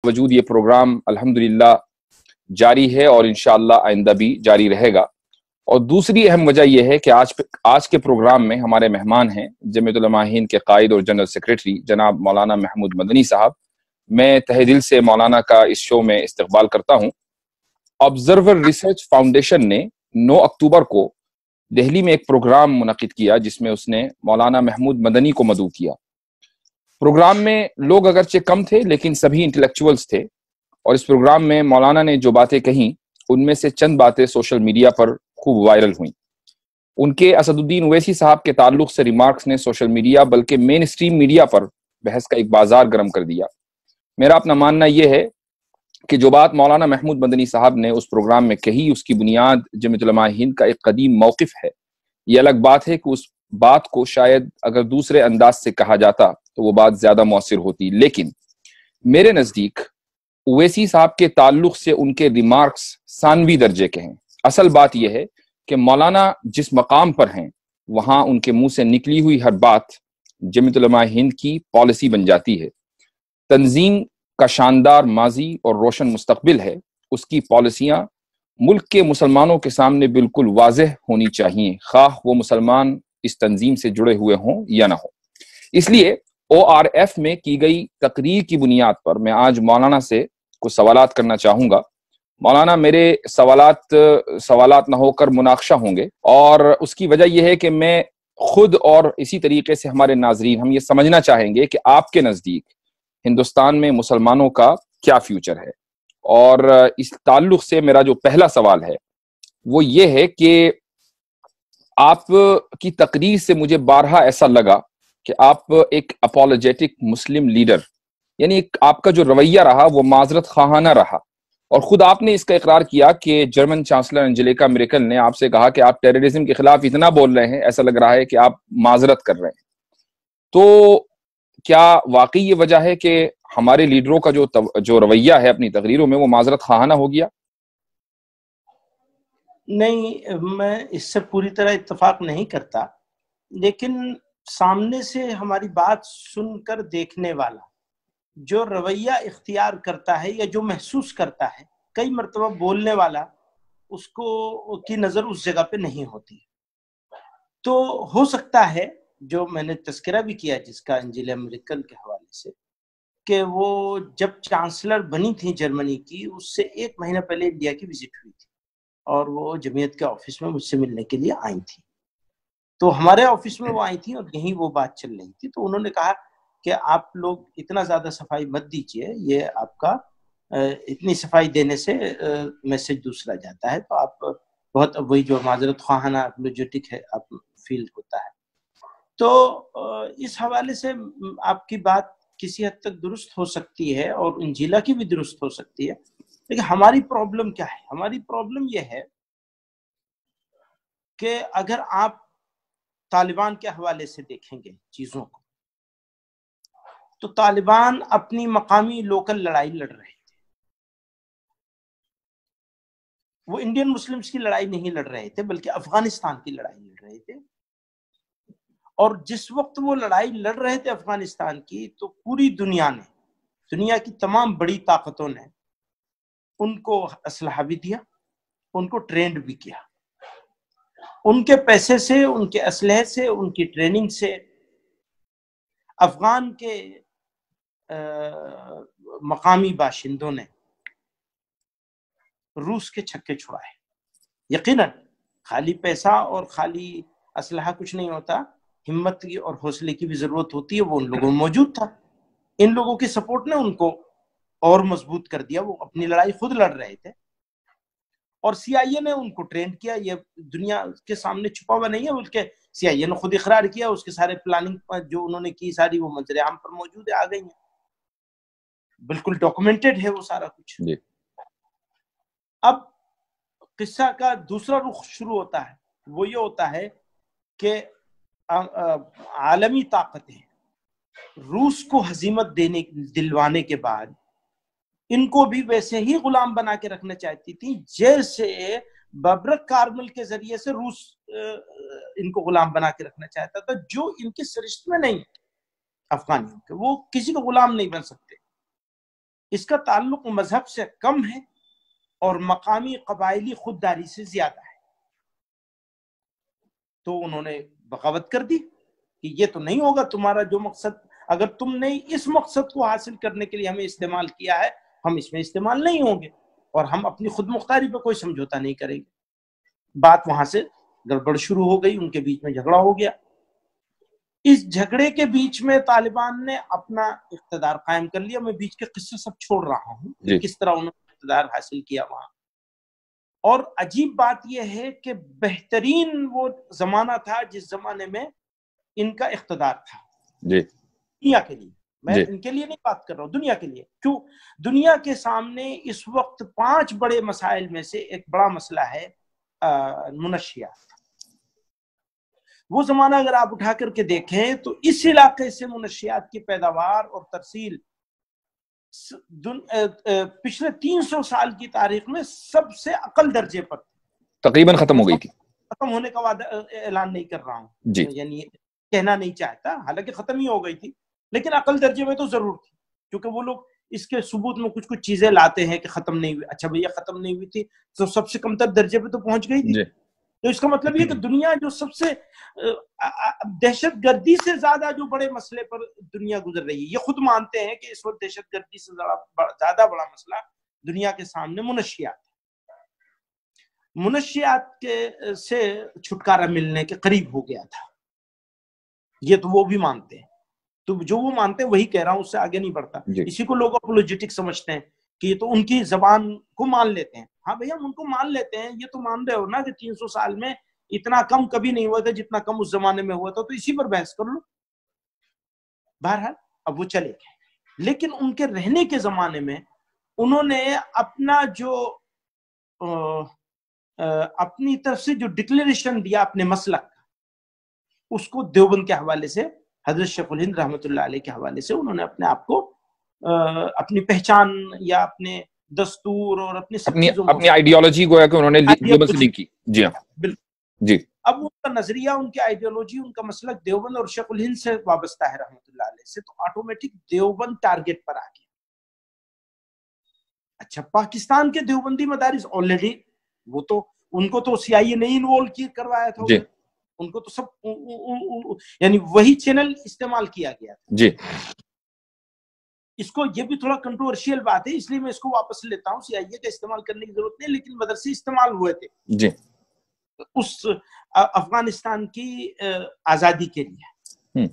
وجود یہ پروگرام الحمدللہ جاری ہے اور انشاءاللہ آئندہ بھی جاری رہے گا۔ اور دوسری اہم وجہ یہ ہے کہ آج کے پروگرام میں ہمارے مہمان ہیں جمعیت علماء ہند کے قائد اور جنرل سیکریٹری جناب مولانا محمود مدنی صاحب۔ میں تہہ دل سے مولانا کا اس شو میں استقبال کرتا ہوں۔ آبزرور ریسرچ فاؤنڈیشن نے 9 اکتوبر کو دہلی میں ایک پروگرام منعقد کیا جس میں اس نے مولانا محمود مدنی کو مدعو کیا۔ پروگرام میں لوگ اگرچہ کم تھے لیکن سبھی انٹلیکچوئلز تھے، اور اس پروگرام میں مولانا نے جو باتیں کہیں ان میں سے چند باتیں سوشل میڈیا پر خوب وائرل ہوئیں۔ ان کے اسد الدین اویسی صاحب کے تعلق سے ریمارکس نے سوشل میڈیا بلکہ مین اسٹریم میڈیا پر بحث کا ایک بازار گرم کر دیا۔ میرا اپنا ماننا یہ ہے کہ جو بات مولانا محمود مدنی صاحب نے اس پروگرام میں کہی اس کی بنیاد جمعیت علماء ہند کا ایک قدیم موقف ہے۔ یہ الگ بات ہے کہ اس بات کو شاید اگر دوسرے انداز سے کہا جاتا تو وہ بات زیادہ مؤثر ہوتی، لیکن میرے نزدیک اویسی صاحب کے تعلق سے ان کے ریمارکس ثانوی درجے کے ہیں۔ اصل بات یہ ہے کہ مولانا جس مقام پر ہیں وہاں ان کے منہ سے نکلی ہوئی ہر بات جمعیت علماء ہند کی پالیسی بن جاتی ہے۔ تنظیم کا شاندار ماضی اور روشن مستقبل ہے، اس کی پالیسیاں ملک کے مسلمانوں کے سامنے بالکل واضح ہونی چاہیے، خواہ وہ مسلمان اس تنظیم سے جڑے ہوئے ہوں یا نہ ہوں۔ اس لیے ORF میں کی گئی تقریر کی بنیاد پر میں آج مولانا سے کچھ سوالات کرنا چاہوں گا۔ مولانا میرے سوالات نہ ہو کر مناقشہ ہوں گے، اور اس کی وجہ یہ ہے کہ میں خود اور اسی طریقے سے ہمارے ناظرین ہم یہ سمجھنا چاہیں گے کہ آپ کے نزدیک ہندوستان میں مسلمانوں کا کیا فیوچر ہے۔ اور اس تعلق سے میرا جو پہلا سوال ہے وہ یہ ہے کہ آپ کی تقریر سے مجھے بارہا ایسا لگا کہ آپ ایک اپولوجیٹک مسلم لیڈر، یعنی آپ کا جو رویہ رہا وہ معذرت خواہانہ رہا، اور خود آپ نے اس کا اقرار کیا کہ جرمن چانسلر انجلیکا میرکل نے آپ سے کہا کہ آپ ٹیررزم کے خلاف اتنا بول رہے ہیں ایسا لگ رہا ہے کہ آپ معذرت کر رہے ہیں۔ تو کیا واقعی یہ وجہ ہے کہ ہمارے لیڈروں کا جو رویہ ہے اپنی تقریروں میں وہ معذرت خواہانہ ہو گیا؟ نہیں، میں اس سے پوری طرح اتفاق نہیں کرتا، لیکن سامنے سے ہماری بات سن کر دیکھنے والا جو رویہ اختیار کرتا ہے یا جو محسوس کرتا ہے، کئی مرتبہ بولنے والا اس کو کی نظر اس جگہ پہ نہیں ہوتی۔ تو ہو سکتا ہے جو میں نے تذکرہ بھی کیا جس کا انجیلا میرکل کے حوالے سے، کہ وہ جب چانسلر بنی تھی جرمنی کی اس سے 1 مہینہ پہلے انڈیا کی وزٹ ہوئی تھی، اور وہ جمعیت کے آفس میں مجھ سے ملنے کے لیے آئی تھی۔ تو ہمارے آفس میں وہ آئی تھی اور یہیں وہ بات چل رہی تھی۔ تو انہوں نے کہا کہ آپ لوگ اتنا زیادہ صفائی مت دیجئے، یہ آپ کا اتنی صفائی دینے سے میسج دوسرا جاتا ہے، تو آپ بہت وہی جو معذرت خواہانہ اپولوجیٹک ہے آپ فیل ہوتا ہے۔ تو اس حوالے سے آپ کی بات کسی حد تک درست ہو سکتی ہے اور انجیلا کی بھی درست ہو سکتی ہے، لیکن ہماری پرابلم کیا ہے؟ ہماری پرابلم یہ ہے کہ اگر آپ طالبان کے حوالے سے دیکھیں گے چیزوں کو، تو طالبان اپنی مقامی لوکل لڑائی لڑ رہے تھے، وہ انڈین مسلمز کی لڑائی نہیں لڑ رہے تھے بلکہ افغانستان کی لڑائی لڑ رہے تھے۔ اور جس وقت وہ لڑائی لڑ رہے تھے افغانستان کی، تو پوری دنیا نے، دنیا کی تمام بڑی طاقتوں نے ان کو اسلحہ بھی دیا، ان کو ٹرینڈ بھی کیا۔ ان کے پیسے سے، ان کے اسلحے سے، ان کی ٹریننگ سے افغان کے مقامی باشندوں نے روس کے چھکے چھڑائے۔ یقیناً خالی پیسہ اور خالی اسلحہ کچھ نہیں ہوتا، ہمت کی اور حوصلے کی بھی ضرورت ہوتی ہے، وہ ان لوگوں میں موجود تھا۔ ان لوگوں کی سپورٹ نے ان کو اور مضبوط کر دیا، وہ اپنی لڑائی خود لڑ رہے تھے، اور CIA نے ان کو ٹرین کیا۔ یہ دنیا کے سامنے چھپا ہوا نہیں ہے، بلکہ CIA نے خود اقرار کیا، اس کے سارے پلاننگ جو انہوں نے کی ساری وہ منظر عام پر موجود ہے، آ گئی ہیں، بالکل ڈاکومنٹڈ ہے وہ سارا کچھ۔ اب قصہ کا دوسرا رخ شروع ہوتا ہے، وہ یہ ہوتا ہے کہ عالمی طاقتیں روس کو ہزیمت دلوانے کے بعد ان کو بھی ویسے ہی غلام بنا کے رکھنا چاہتی تھی جیسے ببرک کارمل کے ذریعے سے روس ان کو غلام بنا کے رکھنا چاہتا تھا، جو ان کے سرشت میں نہیں افغانیوں کے، وہ کسی کو غلام نہیں بن سکتے۔ اس کا تعلق مذہب سے کم ہے اور مقامی قبائلی خودداری سے زیادہ ہے. تو انہوں نے بغاوت کر دی کہ یہ تو نہیں ہوگا تمہارا جو مقصد، اگر تم نے اس مقصد کو حاصل کرنے کے لیے ہمیں استعمال کیا ہے، ہم اس میں استعمال نہیں ہوں گے اور ہم اپنی خود مختاری پہ کوئی سمجھوتا نہیں کریں گے. بات وہاں سے گڑبڑ شروع ہو گئی، ان کے بیچ میں جھگڑا ہو گیا. اس جھگڑے کے بیچ میں طالبان نے اپنا اقتدار قائم کر لیا. میں بیچ کے قصے سب چھوڑ رہا ہوں کس طرح انہوں نے اقتدار حاصل کیا وہاں. اور عجیب بات یہ ہے کہ بہترین وہ زمانہ تھا جس زمانے میں ان کا اقتدار تھا دنیا کے لیے. میں ان کے لیے نہیں بات کر رہا ہوں، دنیا کے لیے. کیوں؟ دنیا کے سامنے اس وقت 5 بڑے مسائل میں سے ایک بڑا مسئلہ ہے منشیات. وہ زمانہ اگر آپ اٹھا کر کے دیکھیں تو اس علاقے سے منشیات کی پیداوار اور ترسیل پچھلے 300 سال کی تاریخ میں سب سے اقل درجے پر تقریباً ختم ہو گئی تھی. ختم ہونے کا وعدہ اعلان نہیں کر رہا ہوں، یعنی کہنا نہیں چاہتا، حالانکہ ختم ہی ہو گئی تھی، لیکن اقل درجے میں تو ضرور تھی. کیونکہ وہ لوگ اس کے ثبوت میں کچھ چیزیں لاتے ہیں کہ ختم نہیں ہوئی. اچھا بھیا ختم نہیں ہوئی تھی تو سب سے کم تر درجے پہ تو پہنچ گئی تھی. تو اس کا مطلب یہ کہ دنیا جو سب سے دہشت گردی سے زیادہ جو بڑے مسئلے پر دنیا گزر رہی ہے، یہ خود مانتے ہیں کہ اس وقت دہشت گردی سے زیادہ بڑا مسئلہ دنیا کے سامنے منشیات ہے. منشیات کے سے چھٹکارا ملنے کے قریب ہو گیا تھا. یہ تو وہ بھی مانتے ہیں. تو جو وہ مانتے ہیں وہی کہہ رہا ہوں، اس سے آگے نہیں بڑھتا. اسی کو لوگ اپولوجیٹک سمجھتے ہیں کہ یہ تو ان کی زبان کو مان لیتے ہیں. ہاں بھیا ہم ان کو مان لیتے ہیں. یہ تو مان رہے ہو نا کہ 300 سال میں اتنا کم کبھی نہیں ہوا تھا جتنا کم اس زمانے میں ہوا تھا، تو اسی پر بحث کر لو. بہرحال اب وہ چلے گئے، لیکن ان کے رہنے کے زمانے میں انہوں نے اپنا جو اپنی طرف سے جو ڈکلیریشن دیا اپنے مسلک کا، اس کو دیوبند کے حوالے سے، حضرت شیخ الہند رحمۃ اللہ علیہ کے حوالے سے انہوں نے اپنے آپ کو اپنی پہچان یا اپنے دستور اور اپنی آئیڈیالوجی کو انہوں نے دیوبند سے لنک کی. جی ہاں بالکل جی. اب ان کا نظریہ، ان کی آئیڈیالوجی، ان کا مسلک دیوبند اور شیخ الہند سے وابستہ ہے رحمۃ اللہ علیہ سے، تو آٹومیٹک دیوبند ٹارگٹ پر آ گیا. اچھا پاکستان کے دیوبندی مدارس آلریڈی وہ تو ان کو تو سی آئی اے نہیں انوالو کروایا تھا، ان کو تو سب یعنی وہی چینل استعمال کیا گیا تھا. جی اس کو یہ بھی تھوڑا کنٹروورشیل بات ہے، اس لیے میں اس کو واپس لیتا ہوں. سی آئی اے کا استعمال کرنے کی ضرورت نہیں، لیکن مدرسے استعمال ہوئے تھے جی اس افغانستان کی آزادی کے لیے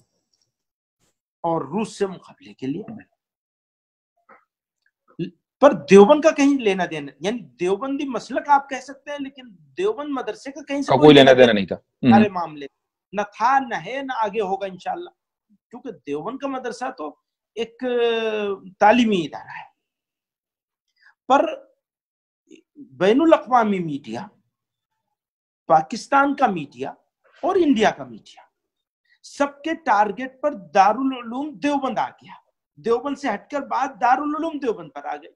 اور روس سے مقابلے کے لیے. پر دیوبند کا کہیں لینا دینا، یعنی دیوبندی مسلک آپ کہہ سکتے ہیں، لیکن دیوبند مدرسے کا کہیں سے کوئی لینا دینا نہیں تھا. سارے معاملے نہ تھا، نہ ہے، نہ آگے ہوگا انشاءاللہ. کیونکہ دیوبند کا مدرسہ تو ایک تعلیمی ادارہ ہے. پر بین الاقوامی میڈیا، پاکستان کا میڈیا اور انڈیا کا میڈیا، سب کے ٹارگٹ پر دارالعلوم دیوبند آ گیا. دیوبند سے ہٹ کر بات دارالعلوم دیوبند پر آ گئی.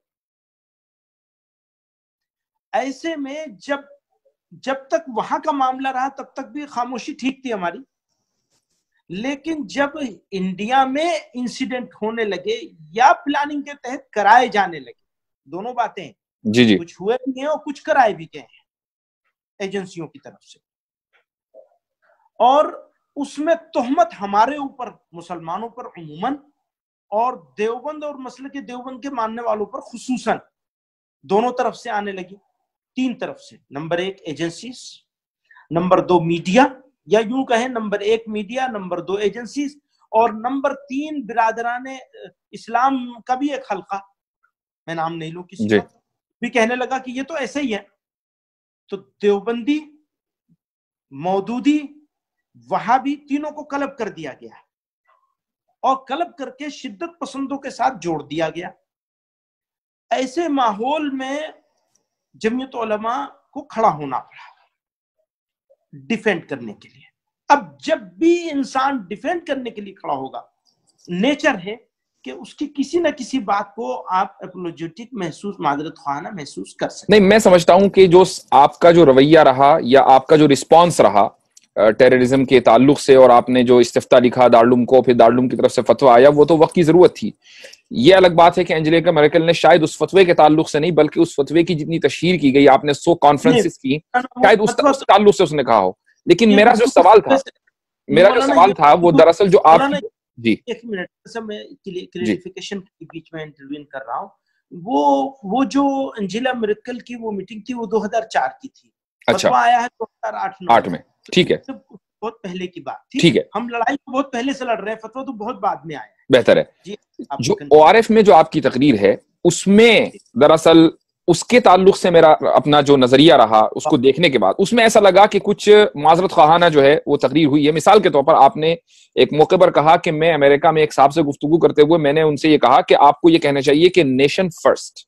ایسے میں جب تک وہاں کا معاملہ رہا تب تک بھی خاموشی ٹھیک تھی ہماری، لیکن جب انڈیا میں انسیڈنٹ ہونے لگے یا پلاننگ کے تحت کرائے جانے لگے، دونوں باتیں جی کچھ ہوئے بھی ہیں اور کچھ کرائے بھی گئے ہیں ایجنسیوں کی طرف سے، اور اس میں تہمت ہمارے اوپر مسلمانوں پر عموماً اور دیوبند اور مسلک دیوبند کے ماننے والوں پر خصوصاً دونوں طرف سے آنے لگی. 3 طرف سے. نمبر 1 ایجنسیز، نمبر 2 میڈیا، یا یوں کہیں نمبر 1 میڈیا، نمبر 2 ایجنسیز، اور نمبر 3 برادران اسلام کا بھی ایک حلقہ، میں نام نہیں لوں کسی کا، بھی کہنے لگا کہ یہ تو ایسے ہی ہے. تو دیوبندی، مودودی، وہابی تینوں کو قلب کر دیا گیا اور قلب کر کے شدت پسندوں کے ساتھ جوڑ دیا گیا. ایسے ماحول میں جمعیت علماء کو کھڑا ہونا پڑا ڈیفینڈ کرنے کے لیے. اب جب بھی انسان ڈیفینڈ کرنے کے لیے کھڑا ہوگا، نیچر ہے کہ اس کی کسی نہ کسی بات کو آپ اپولوجیٹک محسوس، معذرت خواہانہ محسوس کر سکتے. نہیں، میں سمجھتا ہوں کہ جو آپ کا جو رویہ رہا یا آپ کا جو رسپانس رہا ٹیررزم کے تعلق سے، اور آپ نے جو استفتاء لکھا دارالعلوم کو، پھر دارالعلوم کی طرف سے فتویٰ آیا، وہ تو وقت کی ضرورت تھی. یہ الگ بات ہے کہ اینجلیکا میرکل نے شاید اس فتوے کے تعلق سے نہیں، بلکہ اس فتوے کی جتنی تشہیر کی گئی، آپ نے 100 کانفرنسز کی، شاید اس تعلق سے اس نے کہا ہو. لیکن میرا جو سوال تھا وہ دراصل جو آپ جی ایک منٹ میں کلیریفیکیشن کے بیچ میں انٹروین کر رہا ہوں. وہ جو انجیلا میرکل کی وہ میٹنگ تھی وہ 2004 کی تھی. فتویٰ آیا ہے 2008 میں. ٹھیک ہے، بہت پہلے کی بات تھی. ٹھیک ہے، ہم لڑائی کو بہت پہلے سے لڑ رہے ہیں، فتویٰ تو بہت بعد میں آیا. بہتر ہے. جو ORF میں جو آپ کی تقریر ہے اس میں دراصل اس کے تعلق سے میرا اپنا جو نظریہ رہا اس کو دیکھنے کے بعد، اس میں ایسا لگا کہ کچھ معذرت خواہانہ جو ہے وہ تقریر ہوئی ہے. مثال کے طور پر آپ نے ایک موقع پر کہا کہ میں امریکہ میں ایک صاحب سے گفتگو کرتے ہوئے میں نے ان سے یہ کہا کہ آپ کو یہ کہنا چاہیے کہ نیشن فرسٹ.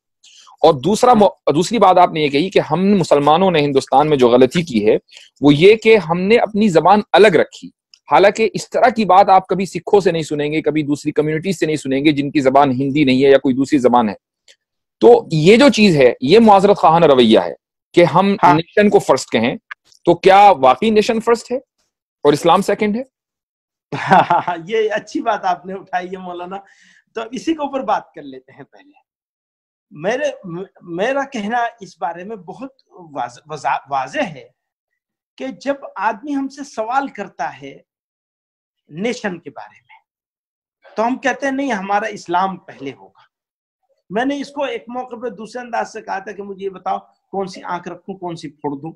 اور دوسری بات آپ نے یہ کہی کہ ہم مسلمانوں نے ہندوستان میں جو غلطی کی ہے وہ یہ کہ ہم نے اپنی زبان الگ رکھی. حالانکہ اس طرح کی بات آپ کبھی سکھوں سے نہیں سنیں گے، کبھی دوسری کمیونٹیز سے نہیں سنیں گے جن کی زبان ہندی نہیں ہے یا کوئی دوسری زبان ہے. تو یہ جو چیز ہے یہ معذرت خواہانہ رویہ ہے کہ ہم نیشن کو فرسٹ کہیں. تو کیا واقعی نیشن فرسٹ ہے اور اسلام سیکنڈ ہے؟ یہ اچھی بات آپ نے اٹھائی ہے مولانا. تو اسی کے اوپر بات کر لیتے ہیں. پہلے میرا کہنا اس بارے میں بہت واضح ہے کہ جب آدمی ہم سے سوال کرتا ہے نیشن کے بارے میں تو ہم کہتے ہیں نہیں ہمارا اسلام پہلے ہوگا. میں نے اس کو ایک موقع پہ دوسرے انداز سے کہا تھا کہ مجھے یہ بتاؤ کون سی آنکھ رکھوں کون سی پھوڑ دوں،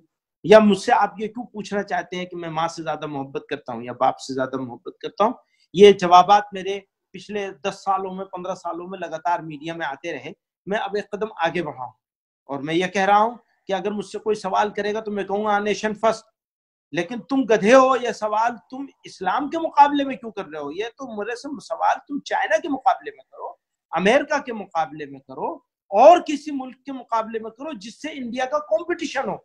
یا مجھ سے آپ یہ کیوں پوچھنا چاہتے ہیں کہ میں ماں سے زیادہ محبت کرتا ہوں یا باپ سے زیادہ محبت کرتا ہوں. یہ جوابات میرے پچھلے 10 سالوں میں 15 سالوں میں لگاتار میڈیا میں آتے رہے. میں اب ایک قدم آگے بڑھا ہوں اور میں یہ کہہ رہا ہوں کہ اگر مجھ سے کوئی سوال کرے گا تو میں کہوں گا نیشن فرسٹ. لیکن تم گدھے ہو، یہ سوال تم اسلام کے مقابلے میں کیوں کر رہے ہو؟ یہ تو میرے سے سوال تم چائنا کے مقابلے میں کرو، امریکہ کے مقابلے میں کرو، اور کسی ملک کے مقابلے میں کرو جس سے انڈیا کا کمپٹیشن ہو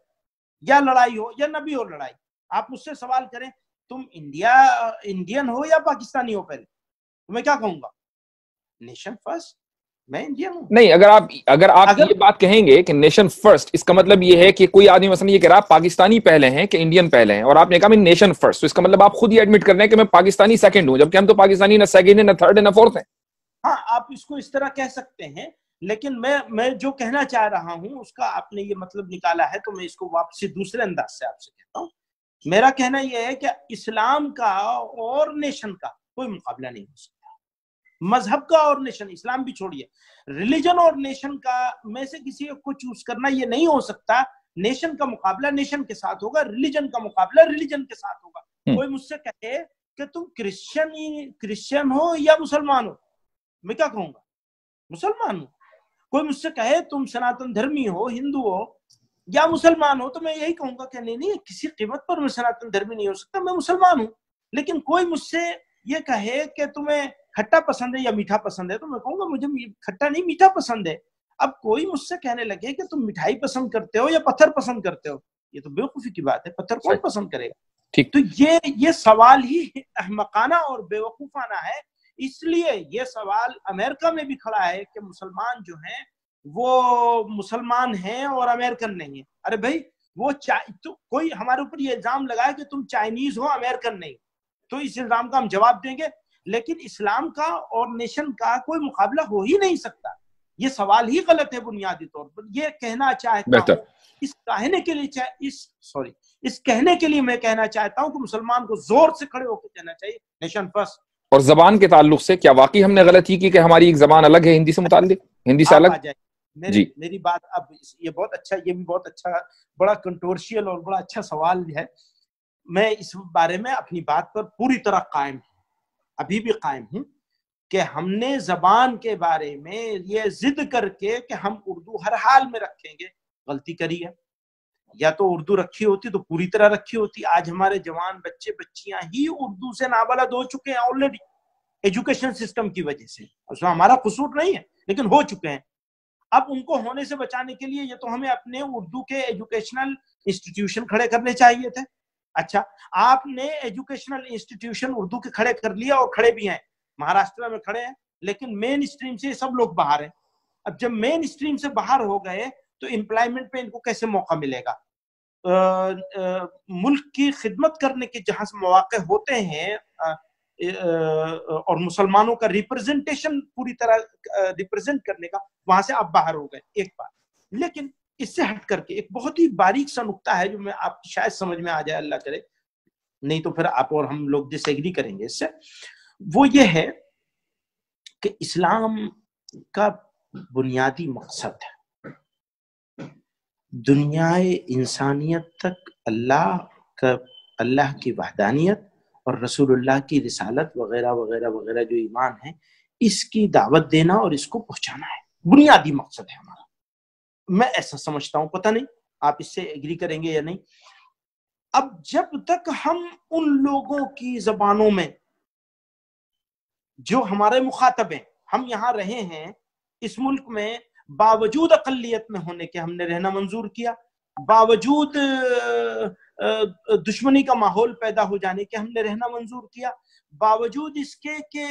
یا لڑائی ہو یا نہ بھی ہو لڑائی. آپ مجھ سے سوال کریں تم انڈین ہو یا پاکستانی ہو، پہلے تو میں کیا کہوں گا؟ Nation first. میں انڈین ہوں. نہیں، اگر آپ یہ بات کہیں گے کہ نیشن فرسٹ، اس کا مطلب یہ ہے کہ کوئی آدمی مثلا یہ کہہ رہا پاکستانی پہلے ہیں کہ انڈین پہلے ہیں، اور آپ نے کہا میں نیشن فرسٹ، تو اس کا مطلب آپ خود ہی ایڈمٹ کر رہے ہیں کہ میں پاکستانی سیکنڈ ہوں، جبکہ ہم تو پاکستانی نہ سیکنڈ ہے نہ تھرڈ ہے نہ فورتھ ہیں. ہاں آپ اس کو اس طرح کہہ سکتے ہیں، لیکن میں جو کہنا چاہ رہا ہوں اس کا آپ نے یہ مطلب نکالا ہے تو میں اس کو واپسی دوسرے انداز سے آپ سے کہتا ہوں. میرا کہنا یہ ہے کہ اسلام کا اور نیشن کا کوئی مقابلہ نہیں ہو سکتا. مذہب کا اور نیشن، اسلام بھی چھوڑیے، ریلیجن اور نیشن کا میں سے کسی ایک کو چوز کرنا یہ نہیں ہو سکتا. نیشن کا مقابلہ نیشن کے ساتھ ہوگا، ریلیجن کا مقابلہ ریلیجن کے ساتھ ہوگا. کوئی مجھ سے کہے کہ تم کرسچن ہو یا مسلمان ہو، میں کیا کہوں گا؟ مسلمان ہوں. کوئی مجھ سے کہے تم سناتن دھرمی ہو، ہندو ہو یا مسلمان ہو، تو میں یہی کہوں گا کہ نہیں کسی قیمت پر میں سناتن دھرمی نہیں ہو سکتا، میں مسلمان ہوں. لیکن کوئی مجھ سے یہ کہے کہ تمہیں کھٹا پسند ہے یا میٹھا پسند ہے، تو میں کہوں گا مجھے کھٹا نہیں میٹھا پسند ہے. اب کوئی مجھ سے کہنے لگے کہ تم مٹھائی پسند کرتے ہو یا پتھر پسند کرتے ہو، یہ تو بیوقوفی کی بات ہے. پتھر کون پسند کرے گا؟ تو یہ سوال ہی احمقانہ اور بیوقوفانہ ہے. اس لیے یہ سوال امریکہ میں بھی کھڑا ہے کہ مسلمان جو ہیں وہ مسلمان ہیں اور امریکن نہیں ہیں. ارے بھائی تو کوئی ہمارے اوپر یہ الزام لگائے کہ تم چائنیز ہو امریکن نہیں، تو اس الزام کا ہم جواب دیں گے. لیکن اسلام کا اور نیشن کا کوئی مقابلہ ہو ہی نہیں سکتا. یہ سوال ہی غلط ہے بنیادی طور پر. یہ کہنا چاہتا ہوں اس کہنے کے لیے میں کہنا چاہتا ہوں کہ مسلمان کو زور سے کھڑے ہو کے کہنا چاہیے نیشن فرسٹ. اور زبان کے تعلق سے کیا واقعی ہم نے غلطی کی کہ ہماری ایک زبان الگ ہے ہندی سے متعلق، ہندی سے الگ؟ میری بات اب یہ بہت اچھا، یہ بھی بہت اچھا، بڑا کنٹروورشیل اور بڑا اچھا سوال ہے. میں اس بارے میں اپنی بات پر پوری طرح قائم ہوں، ابھی بھی قائم ہوں کہ ہم نے زبان کے بارے میں یہ ضد کر کے کہ ہم اردو ہر حال میں رکھیں گے غلطی کری ہے. یا تو اردو رکھی ہوتی تو پوری طرح رکھی ہوتی. آج ہمارے جوان بچے بچیاں ہی اردو سے نابلد ہو چکے ہیں آلریڈی ایجوکیشن سسٹم کی وجہ سے. اس میں ہمارا قصور نہیں ہے لیکن ہو چکے ہیں. اب ان کو ہونے سے بچانے کے لیے یہ تو ہمیں اپنے اردو کے ایجوکیشنل انسٹیٹیوشن کھڑے کرنے چاہیے تھے. اچھا آپ نے ایجوکیشنل انسٹیٹیوشن اردو کے کھڑے کر لیا اور کھڑے بھی ہیں، مہاراشٹر میں کھڑے ہیں، لیکن مین اسٹریم سے سب لوگ باہر ہیں. اب جب مین اسٹریم سے باہر ہو گئے تو امپلائمنٹ پہ ان کو کیسے موقع ملے گا؟ ملک کی خدمت کرنے کے جہاں سے مواقع ہوتے ہیں اور مسلمانوں کا ریپرزنٹیشن پوری طرح ریپرزنٹ کرنے کا، وہاں سے آپ باہر ہو گئے، ایک بات. لیکن اس سے ہٹ کر کے ایک بہت ہی باریک سا نقطہ ہے جو میں آپ کی شاید سمجھ میں آ جائے، اللہ کرے، نہیں تو پھر آپ اور ہم لوگ ڈس ایگری کریں گے اس سے. وہ یہ ہے کہ اسلام کا بنیادی مقصد ہے دنیا انسانیت تک اللہ کی وحدانیت اور رسول اللہ کی رسالت وغیرہ وغیرہ وغیرہ جو ایمان ہے، اس کی دعوت دینا اور اس کو پہنچانا ہے، بنیادی مقصد ہے ہمارا. میں ایسا سمجھتا ہوں، پتہ نہیں آپ اس سے ایگری کریں گے یا نہیں. اب جب تک ہم ان لوگوں کی زبانوں میں جو ہمارے مخاطب ہیں، ہم یہاں رہے ہیں اس ملک میں، باوجود اقلیت میں ہونے کے ہم نے رہنا منظور کیا، باوجود دشمنی کا ماحول پیدا ہو جانے کے ہم نے رہنا منظور کیا، باوجود اس کے کہ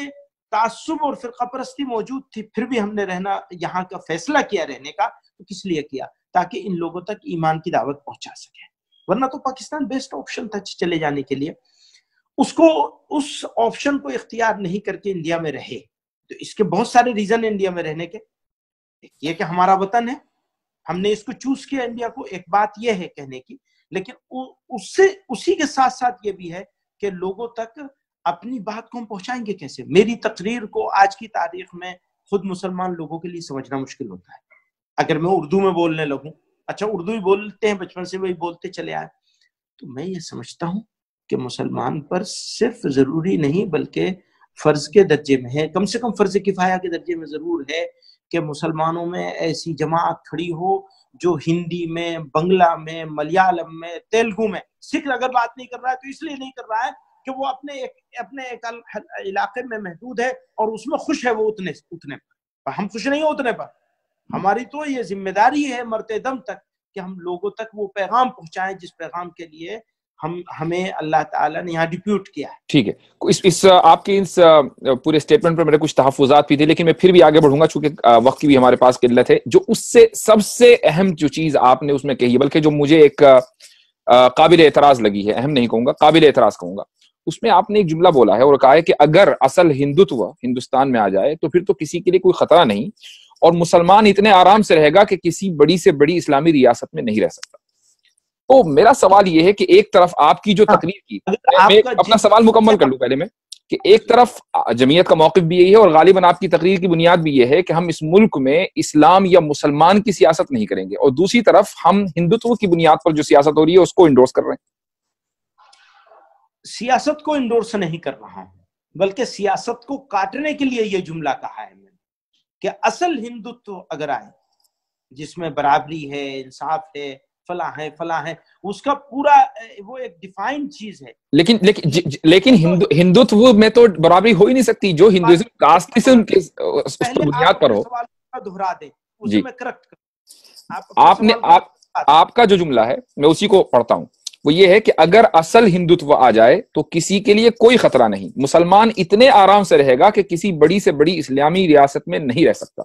تعصب اور فرقہ پرستی موجود تھی، پھر بھی ہم نے رہنا یہاں کا فیصلہ کیا رہنے کا. تو کس لیے کیا؟ تاکہ ان لوگوں تک ایمان کی دعوت پہنچا سکے. ورنہ تو پاکستان بیسٹ آپشن تھا چلے جانے کے لیے. اس آپشن کو اختیار نہیں کر کے انڈیا میں رہے. تو اس کے بہت سارے ریزن انڈیا میں رہنے کے. یہ کہ ہمارا وطن ہے، ہم نے اس کو چوز کیا انڈیا کو، ایک بات یہ ہے کہنے کی. لیکن اسی کے ساتھ ساتھ یہ بھی ہے کہ لوگوں تک اپنی بات کو ہم پہنچائیں گے کیسے؟ میری تقریر کو آج کی تاریخ میں خود مسلمان لوگوں کے لیے سمجھنا مشکل ہوتا ہے. اگر میں اردو میں بولنے لگوں، اچھا اردو ہی بولتے ہیں، بچپن سے وہی بولتے چلے آئے، تو میں یہ سمجھتا ہوں کہ مسلمان پر صرف ضروری نہیں بلکہ فرض کے درجے میں ہے، کم سے کم فرض کفایہ کے درجے میں ضرور ہے کہ مسلمانوں میں ایسی جماعت کھڑی ہو جو ہندی میں، بنگلہ میں، ملیالم میں، تیلگو میں، سکھ اگر بات نہیں کر رہا ہے تو اس لیے نہیں کر رہا ہے کہ وہ اپنے ایک علاقے میں محدود ہے اور اس میں خوش ہے وہ اتنے پر. ہم خوش نہیں اتنے پر. ہماری تو یہ ذمہ داری ہے مرتے دم تک کہ ہم لوگوں تک وہ پیغام پہنچائیں جس پیغام کے لیے ہمیں اللہ تعالیٰ نے یہاں ڈپیوٹ کیا ہے. ٹھیک ہے، اس آپ کے اس پورے اسٹیٹمنٹ پر میرے کچھ تحفظات بھی تھے، لیکن میں پھر بھی آگے بڑھوں گا چونکہ وقت کی بھی ہمارے پاس قلت ہے. جو اس سے سب سے اہم جو چیز آپ نے اس میں کہی ہے، بلکہ جو مجھے ایک قابل اعتراض لگی ہے، اہم نہیں کہوں گا، قابل اعتراض کہوں گا، اس میں آپ نے ایک جملہ بولا ہے اور کہا ہے کہ اگر اصل ہندوتو ہندوستان میں آ جائے تو پھر تو کسی کے لیے کوئی خطرہ نہیں اور مسلمان اتنے آرام سے رہے گا کہ کسی بڑی سے بڑی اسلامی ریاست میں نہیں رہ سکتا. تو میرا سوال یہ ہے کہ ایک طرف آپ کی جو تقریر کی، میں اپنا سوال مکمل کر لوں پہلے میں، کہ ایک طرف جمعیت کا موقف بھی یہی ہے اور غالباً آپ کی تقریر کی بنیاد بھی یہ ہے کہ ہم اس ملک میں اسلام یا مسلمان کی سیاست نہیں کریں گے، اور دوسری طرف ہم ہندوتو کی بنیاد پر جو سیاست ہو رہی ہے اس کو انڈورس کر رہے ہیں. سیاست کو انڈورس نہیں کر رہا ہوں، بلکہ سیاست کو کاٹنے کے لیے یہ جملہ کہا ہے میں نے کہ اصل ہندوتو اگر آئے جس میں برابری ہے، انصاف ہے، فلاں ہے، اس کا پورا وہ ایک ڈیفائنڈ چیز ہے. لیکن ہندوتو میں تو برابری ہو ہی نہیں سکتی جو ہندوازم کاسٹزم کے اس پر بنیاد پر ہو. دہرا دیں اسے میں کریکٹ کروں. آپ کا جو جملہ ہے میں اسی کو پڑھتا ہوں، وہ یہ ہے کہ اگر اصل ہندوتو آ جائے تو کسی کے لیے کوئی خطرہ نہیں، مسلمان اتنے آرام سے رہے گا کہ کسی بڑی سے بڑی اسلامی ریاست میں نہیں رہ سکتا.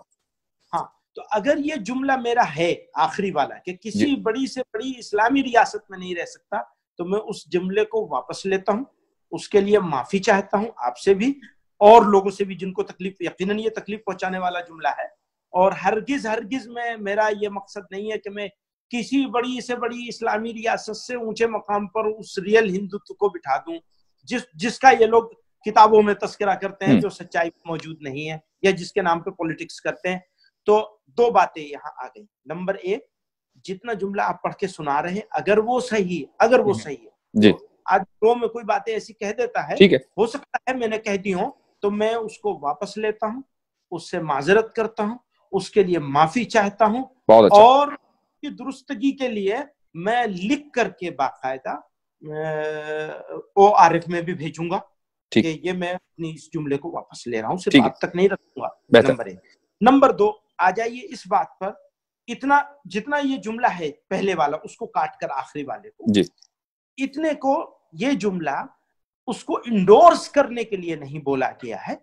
ہاں، تو اگر یہ جملہ میرا ہے آخری والا کہ کسی بڑی سے بڑی اسلامی ریاست میں نہیں رہ سکتا، تو میں اس جملے کو واپس لیتا ہوں، اس کے لیے معافی چاہتا ہوں آپ سے بھی اور لوگوں سے بھی جن کو تکلیف، یقیناً یہ تکلیف پہنچانے والا جملہ ہے. اور ہرگز میں میرا یہ مقصد نہیں ہے کہ میں کسی بڑی سے بڑی اسلامی ریاست سے اونچے مقام پر اس ریل ہندوتو کو بٹھا دوں جس کا یہ لوگ کتابوں میں تذکرہ کرتے ہیں، جو سچائی موجود نہیں ہے، یا جس کے نام پہ پولیٹکس کرتے ہیں. تو دو باتیں یہاں آ گئی. نمبر ایک، جتنا جملہ آپ پڑھ کے سنا رہے ہیں اگر وہ صحیح ہے آج دو میں کوئی باتیں ایسی کہہ دیتا ہے، ہو سکتا ہے میں نے کہہ دی ہوں، تو میں اس کو واپس لیتا ہوں، اس سے معذرت کرتا ہوں، اس کے لیے معافی چاہتا ہوں، اور کی درستگی کے لیے میں لکھ کر کے باقاعدہ ORF میں بھی بھیجوں گا کہ یہ میں اپنی اس جملے کو واپس لے رہا ہوں، صرف آپ تک نہیں رکھوں گا. نمبر ایک. نمبر دو، آ جائیے اس بات پر، جتنا یہ جملہ ہے پہلے والا اس کو کاٹ کر آخری والے کو، اتنے کو یہ جملہ اس کو انڈورس کرنے کے لیے نہیں بولا گیا ہے،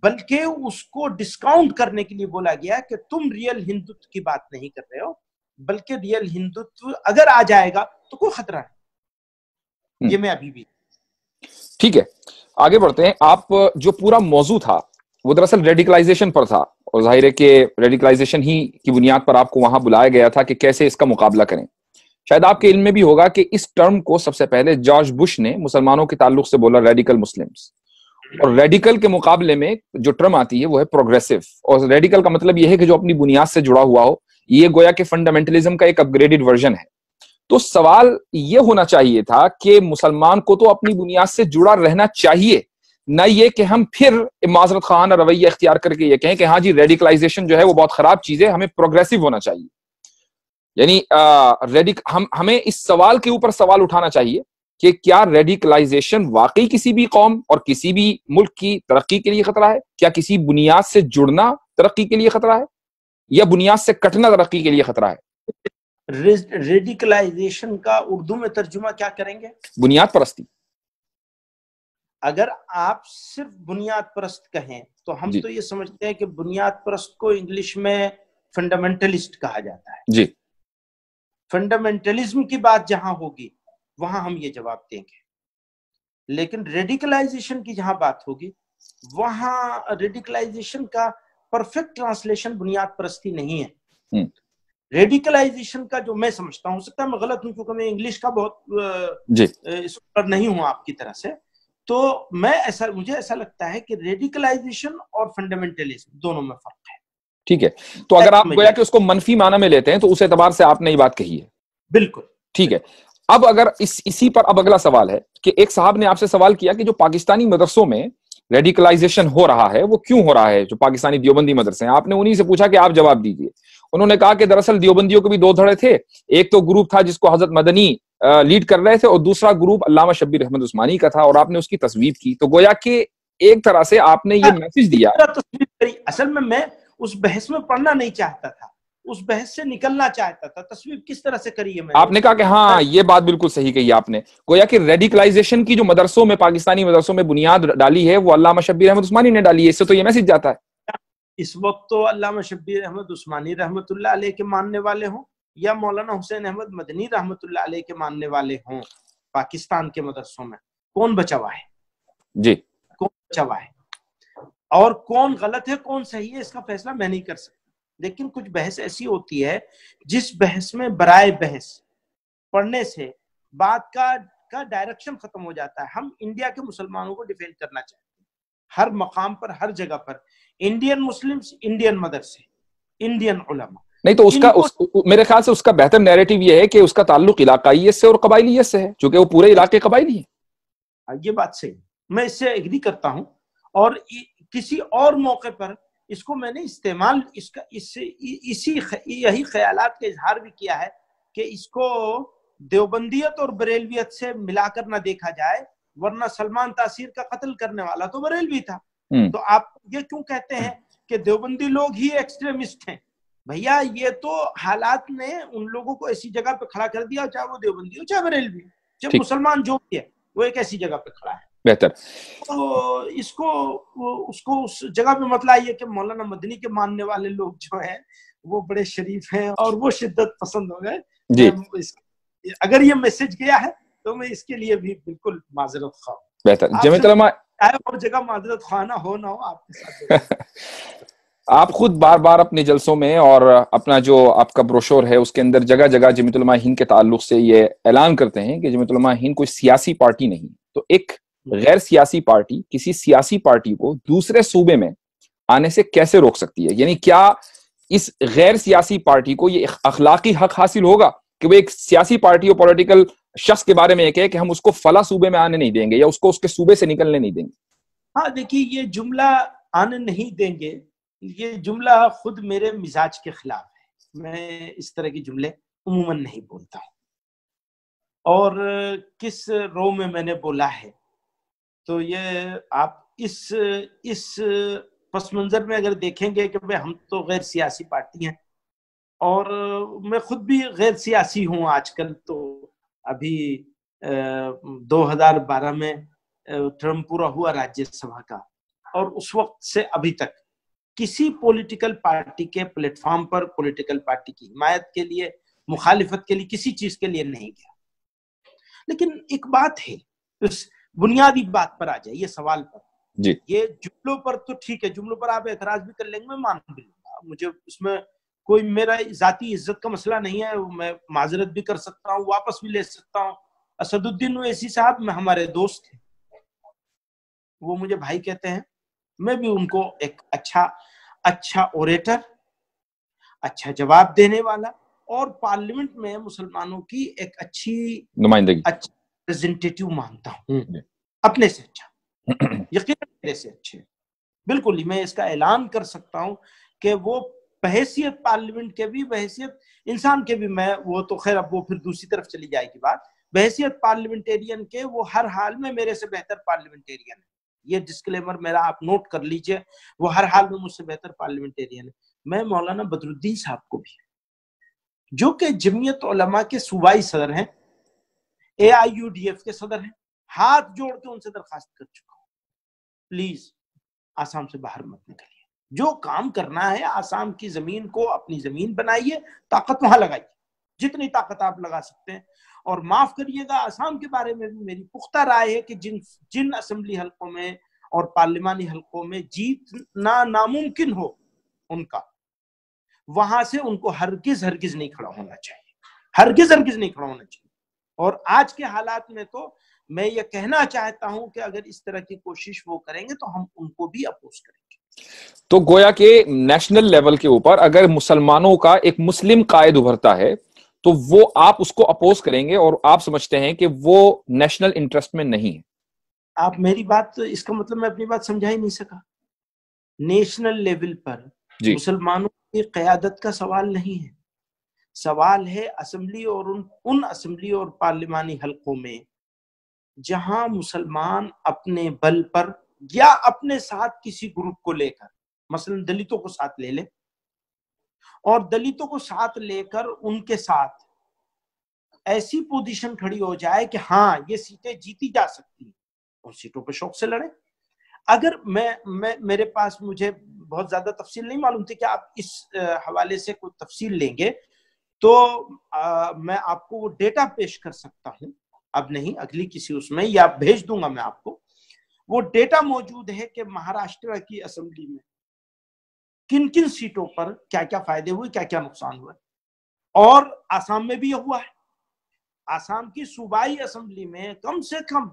بلکہ اس کو ڈسکاؤنٹ کرنے کے لیے بولا گیا کہ تم ریئل ہندوتو کی بات نہیں کر رہے ہو، بلکہ ریئل ہندوتو اگر آ جائے گا تو کوئی خطرہ نہیں. یہ میں ابھی بھی. ٹھیک ہے, آگے بڑھتے ہیں. آپ جو پورا موضوع تھا وہ دراصل ریڈیکلائزیشن پر تھا, اور ظاہر ہے کہ ریڈیکلائزیشن ہی کی بنیاد پر آپ کو وہاں بلایا گیا تھا کہ کیسے اس کا مقابلہ کریں. شاید آپ کے علم میں بھی ہوگا کہ اس ٹرم کو سب سے پہلے جارج بش نے مسلمانوں کے تعلق سے بولا, ریڈیکل مسلمز. اور ریڈیکل کے مقابلے میں جو ٹرم آتی ہے وہ ہے پروگریسو, اور ریڈیکل کا مطلب یہ ہے کہ جو اپنی بنیاد سے جڑا ہوا ہو. یہ گویا کہ فنڈامنٹلزم کا ایک اپ گریڈڈ ورژن ہے. تو سوال یہ ہونا چاہیے تھا کہ مسلمان کو تو اپنی بنیاد سے جڑا رہنا چاہیے, نہ یہ کہ ہم پھر معذرت خواہانہ رویہ اختیار کر کے یہ کہیں کہ ہاں جی ریڈیکلائزیشن جو ہے وہ بہت خراب چیز ہے, ہمیں پروگریسو ہونا چاہیے. یعنی ہمیں اس سوال کے اوپر سوال اٹھانا چاہیے کہ کیا ریڈیکلائزیشن واقعی کسی بھی قوم اور کسی بھی ملک کی ترقی کے لیے خطرہ ہے؟ کیا کسی بنیاد سے جڑنا ترقی کے لیے خطرہ ہے, یا بنیاد سے کٹنا ترقی کے لیے خطرہ ہے؟ ریڈیکلائزیشن کا اردو میں ترجمہ کیا کریں گے؟ بنیاد پرستی. اگر آپ صرف بنیاد پرست کہیں تو ہم تو یہ سمجھتے ہیں کہ بنیاد پرست کو انگلش میں فنڈامنٹلسٹ کہا جاتا ہے. جی, فنڈامنٹلزم کی بات جہاں ہوگی وہاں ہم یہ جواب دیں گے, لیکن ریڈیکلائزیشن کی جہاں بات ہوگی وہاں ریڈیکلائزیشن کا پرفیکٹ ٹرانسلیشن بنیاد پرستی نہیں ہے. ریڈیکلائزیشن کا جو میں سمجھتا ہوں, سکتا ہے میں غلط ہوں کیونکہ میں انگلش کا بہت اس پر نہیں ہوں آپ کی طرح سے, تو مجھے ایسا لگتا ہے کہ ریڈیکلائزیشن اور فنڈامنٹلزم دونوں میں فرق ہے. ٹھیک ہے, تو اگر آپ گویا کہ اس کو منفی معنی میں لیتے ہیں تو اس اعتبار سے آپ نے یہ بات کہی ہے. بالکل ٹھیک ہے. اب اگر اسی پر اب اگلا سوال ہے کہ ایک صاحب نے آپ سے سوال کیا کہ جو پاکستانی مدرسوں میں ریڈیکلائزیشن ہو رہا ہے وہ کیوں ہو رہا ہے, جو پاکستانی دیوبندی مدرسے ہیں. آپ نے انہی سے پوچھا کہ آپ جواب دیجیے. انہوں نے کہا کہ دراصل دیوبندیوں کے بھی دو دھڑے تھے, ایک تو گروپ تھا جس کو حضرت مدنی لیڈ کر رہے تھے, اور دوسرا گروپ علامہ شبیر احمد عثمانی کا تھا, اور آپ نے اس کی تصویب کی. تو گویا کہ ایک طرح سے آپ نے یہ میسج دیا. اصل میں اس بحث میں پڑھنا نہیں چاہتا تھا, اس بحث سے نکلنا چاہتا تھا. تصویب کس طرح سے کری ہے؟ آپ نے کہا کہ ہاں یہ بات بالکل صحیح کہی آپ نے. گویا کہ ریڈیکلائزیشن کی جو مدرسوں میں پاکستانی مدرسوں میں بنیاد ڈالی ہے وہ علامہ شبیر احمد عثمانی نے ڈالی ہے. اس سے تو یہ میسج جاتا ہے. اس وقت تو علامہ شبیر احمد عثمانی رحمۃ اللہ علیہ کے ماننے والے ہوں یا مولانا حسین احمد مدنی رحمۃ اللہ علیہ کے ماننے والے ہوں, پاکستان کے مدرسوں میں کون بچا ہوا ہے؟ جی, کون بچا ہوا ہے؟ اور کون غلط ہے کون صحیح ہے اس کا فیصلہ میں نہیں کر سکتا. لیکن کچھ بحث ایسی ہوتی ہے جس بحث میں برائے بحث پڑھنے سے بات کا ڈائریکشن ختم ہو جاتا ہے. ہم انڈیا کے مسلمانوں کو ڈیفینڈ کرنا چاہتے ہیں ہر مقام پر, ہر جگہ پر. انڈین مسلمز, انڈین مدرسے, انڈین علماء. نہیں تو میرے خیال سے اس کا بہتر نیریٹو یہ ہے کہ اس کا تعلق علاقائیت سے اور قبائلیت سے ہے, چونکہ وہ پورے علاقے قبائلی ہیں. یہ بات صحیح, میں اس سے ایگری کرتا ہوں. اور کسی اور موقع پر اس کو میں نے استعمال یہی خیالات کا اظہار بھی کیا ہے کہ اس کو دیوبندیت اور بریلویت سے ملا کر نہ دیکھا جائے, ورنہ سلمان تاثیر کا قتل کرنے والا تو بریلوی تھا. تو آپ یہ کیوں کہتے ہیں کہ دیوبندی لوگ ہی ایکسٹریمسٹ ہیں؟ بھیا یہ تو حالات نے ان لوگوں کو ایسی جگہ پہ کھڑا کر دیا, چاہے وہ دیوبندی ہو چاہے بریلوی, چاہے مسلمان جو بھی ہے وہ ایک ایسی جگہ پہ کھڑا ہے. بہتر تو اس کو اس جگہ پہ مطلب یہ کہ مولانا مدنی کے ماننے والے لوگ جو ہیں وہ بڑے شریف ہیں اور وہ شدت پسند ہو گئے. جی, اگر یہ میسج گیا ہے تو میں اس کے لیے بھی بالکل معذرت خواہ. بہتر. جمیعت علماء اور جگہ معذرت خواہ نہ ہو آپ کے ساتھ. آپ خود بار بار اپنے جلسوں میں اور اپنا جو آپ کا بروشور ہے اس کے اندر جگہ جگہ جمیعت علماء ہند کے تعلق سے یہ اعلان کرتے ہیں کہ جمیعت علماء ہند کوئی سیاسی پارٹی نہیں. تو ایک غیر سیاسی پارٹی کسی سیاسی پارٹی کو دوسرے صوبے میں آنے سے کیسے روک سکتی ہے؟ یعنی کیا اس غیر سیاسی پارٹی کو یہ اخلاقی حق حاصل ہوگا کہ وہ ایک سیاسی پارٹی اور پولیٹیکل شخص کے بارے میں یہ کہے کہ ہم اس کو فلاں صوبے میں آنے نہیں دیں گے یا اس کو اس کے صوبے سے نکلنے نہیں دیں گے؟ ہاں دیکھیے, یہ جملہ آنے نہیں دیں گے یہ جملہ خود میرے مزاج کے خلاف ہے. میں اس طرح کی جملے عموماً نہیں بولتا ہوں. اور کس رو میں نے بولا ہے تو یہ آپ اس پس منظر میں اگر دیکھیں گے کہ ہم تو غیر سیاسی پارٹی ہیں اور میں خود بھی غیر سیاسی ہوں آج کل. تو ابھی 2012 میں ٹرم پورا ہوا راجیہ سبھا کا, اور اس وقت سے ابھی تک کسی پولیٹیکل پارٹی کے پلیٹ فارم پر پولیٹیکل پارٹی کی حمایت کے لیے, مخالفت کے لیے, کسی چیز کے لیے نہیں گیا. لیکن ایک بات ہے، اس بنیادی بات پر آ جائے، یہ سوال پر جی یہ جملوں پر تو ٹھیک ہے، جملوں پر آپ اعتراض بھی کر لیں گے، میں مان بھی لوں گا، مجھے اس میں کوئی میرا ذاتی عزت کا مسئلہ نہیں ہے، میں معذرت بھی کر سکتا ہوں، واپس بھی لے سکتا ہوں۔ اسد الدین اویسی صاحب میں ہمارے دوست ہیں، وہ مجھے بھائی کہتے ہیں، میں بھی ان کو ایک اچھا اوریٹر، اچھا جواب دینے والا، اور پارلیمنٹ میں مسلمانوں کی ایک اچھی نمائندگی، ریپرزینٹیٹیو مانتا ہوں، اپنے سے اچھا، یقیناً میرے سے اچھے، بالکل ہی میں اس کا اعلان کر سکتا ہوں کہ وہ بحیثیت پارلیمنٹ کے بھی، بحیثیت انسان کے بھی، میں وہ تو خیر اب وہ پھر دوسری طرف چلی جائے گی بات، بحیثیت پارلیمنٹیرین کے وہ ہر حال میں میرے سے بہتر پارلیمنٹیرین ہے، یہ ڈسکلیمر میرا آپ نوٹ کر لیجئے، وہ ہر حال میں مجھ سے بہتر پارلیمنٹیرین ہے۔ میں مولانا بدر الدین صاحب کو بھی، جو کہ جمعیت علماء کے صوبائی صدر ہیں، AIUDF کے صدر ہیں، ہاتھ جوڑ کے ان سے درخواست کر چکا ہوں، پلیز آسام سے باہر مت نکلیے، جو کام کرنا ہے آسام کی زمین کو اپنی زمین بنائیے، طاقت وہاں لگائیے، جتنی طاقت آپ لگا سکتے ہیں، اور معاف کریے گا آسام کے بارے میں بھی میری پختہ رائے ہے کہ جن اسمبلی حلقوں میں اور پارلیمانی حلقوں میں جیتنا ناممکن ہو ان کا، وہاں سے ان کو ہرگز نہیں کھڑا ہونا چاہیے، ہرگز نہیں کھڑا ہونا چاہیے۔ اور آج کے حالات میں تو میں یہ کہنا چاہتا ہوں کہ اگر اس طرح کی کوشش وہ کریں گے تو ہم ان کو بھی اپوز کریں گے۔ تو گویا کہ نیشنل لیول کے اوپر اگر مسلمانوں کا ایک مسلم قائد ابھرتا ہے تو وہ آپ اس کو اپوز کریں گے، اور آپ سمجھتے ہیں کہ وہ نیشنل انٹرسٹ میں نہیں ہے۔ آپ میری بات، اس کا مطلب میں اپنی بات سمجھا ہی نہیں سکا۔ نیشنل لیول پر جی مسلمانوں کی قیادت کا سوال نہیں ہے، سوال ہے اسمبلی اور ان اسمبلی اور پارلیمانی حلقوں میں جہاں مسلمان اپنے بل پر یا اپنے ساتھ کسی گروپ کو لے کر، مثلا دلتوں کو ساتھ لے لے، اور دلتوں کو ساتھ لے کر ان کے ساتھ ایسی پوزیشن کھڑی ہو جائے کہ ہاں یہ سیٹیں جیتی جا سکتی ہیں، ان سیٹوں پہ شوق سے لڑیں۔ اگر میرے پاس، مجھے بہت زیادہ تفصیل نہیں معلوم تھی کہ آپ اس حوالے سے کوئی تفصیل لیں گے، تو میں آپ کو وہ ڈیٹا پیش کر سکتا ہوں، اب نہیں، اگلی کسی اس میں، یا بھیج دوں گا میں آپ کو، وہ ڈیٹا موجود ہے کہ مہاراشٹر کی اسمبلی میں کن کن سیٹوں پر کیا کیا فائدے ہوئے، کیا کیا نقصان ہوئے، اور آسام میں بھی یہ ہوا ہے۔ آسام کی صوبائی اسمبلی میں کم سے کم